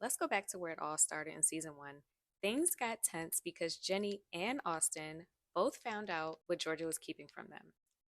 Let's go back to where it all started in season one. Things got tense because Jenny and Austin both found out what Georgia was keeping from them.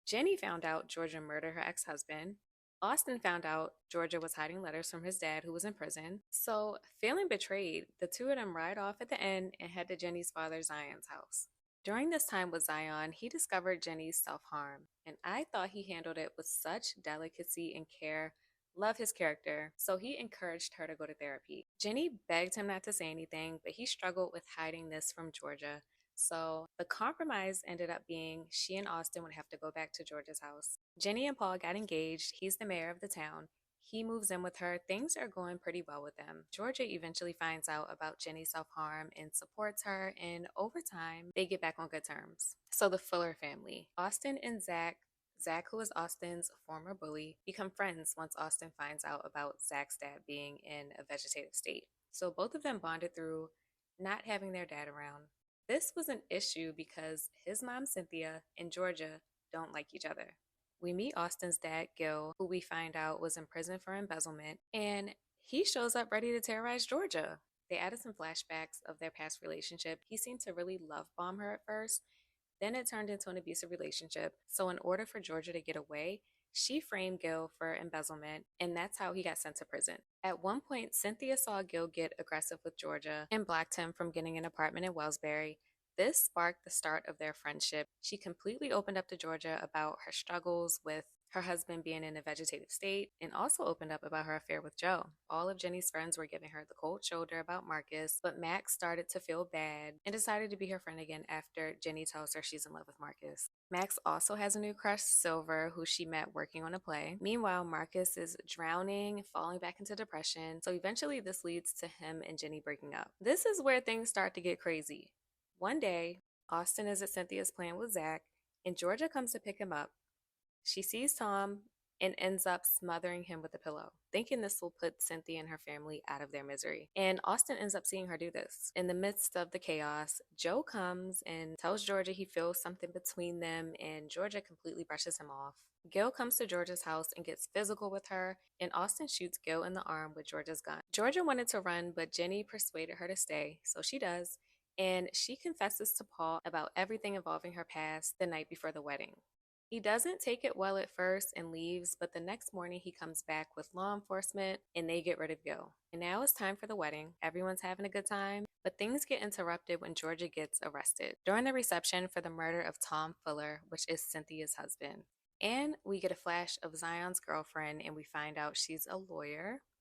Jenny found out Georgia murdered her ex husband. Austin found out Georgia was hiding letters from his dad, who was in prison. So, feeling betrayed, the two of them ride off at the end and head to Jenny's father, Zion's house. During this time with Zion, he discovered Jenny's self harm, and I thought he handled it with such delicacy and care. Love his character, so he encouraged her to go to therapy. Jenny begged him not to say anything, but he struggled with hiding this from Georgia. So the compromise ended up being she and Austin would have to go back to Georgia's house. Jenny and Paul got engaged. He's the mayor of the town. He moves in with her. Things are going pretty well with them. Georgia eventually finds out about Jenny's self harm and supports her, and over time, they get back on good terms. So, the Fuller family Austin and Zach, who is Austin's former bully, become friends once Austin finds out about Zach's dad being in a vegetative state. So, both of them bonded through not having their dad around. This was an issue because his mom, Cynthia, and Georgia don't like each other. We meet Austin's dad, Gil, who we find out was in prison for embezzlement, and he shows up ready to terrorize Georgia. They added some flashbacks of their past relationship. He seemed to really love bomb her at first, then it turned into an abusive relationship. So, in order for Georgia to get away, she framed Gil for embezzlement, and that's how he got sent to prison. At one point, Cynthia saw Gil get aggressive with Georgia and blocked him from getting an apartment in Wellsbury. This sparked the start of their friendship. She completely opened up to Georgia about her struggles with her husband being in a vegetative state, and also opened up about her affair with Joe. All of Jenny's friends were giving her the cold shoulder about Marcus, but Max started to feel bad and decided to be her friend again after Jenny tells her she's in love with Marcus. Max also has a new crush, Silver, who she met working on a play. Meanwhile, Marcus is drowning, falling back into depression, so eventually this leads to him and Jenny breaking up. This is where things start to get crazy. One day, Austin is at Cynthia's playing with Zach, and Georgia comes to pick him up. She sees Tom and ends up smothering him with a pillow, thinking this will put Cynthia and her family out of their misery. And Austin ends up seeing her do this. In the midst of the chaos, Joe comes and tells Georgia he feels something between them, and Georgia completely brushes him off. Gil comes to Georgia's house and gets physical with her, and Austin shoots Gil in the arm with Georgia's gun. Georgia wanted to run, but Jenny persuaded her to stay, so she does, and she confesses to Paul about everything involving her past the night before the wedding. He doesn't take it well at first and leaves, but the next morning he comes back with law enforcement and they get rid of Gil. And now it's time for the wedding. Everyone's having a good time, but things get interrupted when Georgia gets arrested during the reception for the murder of Tom Fuller, which is Cynthia's husband. And we get a flash of Zion's girlfriend and we find out she's a lawyer.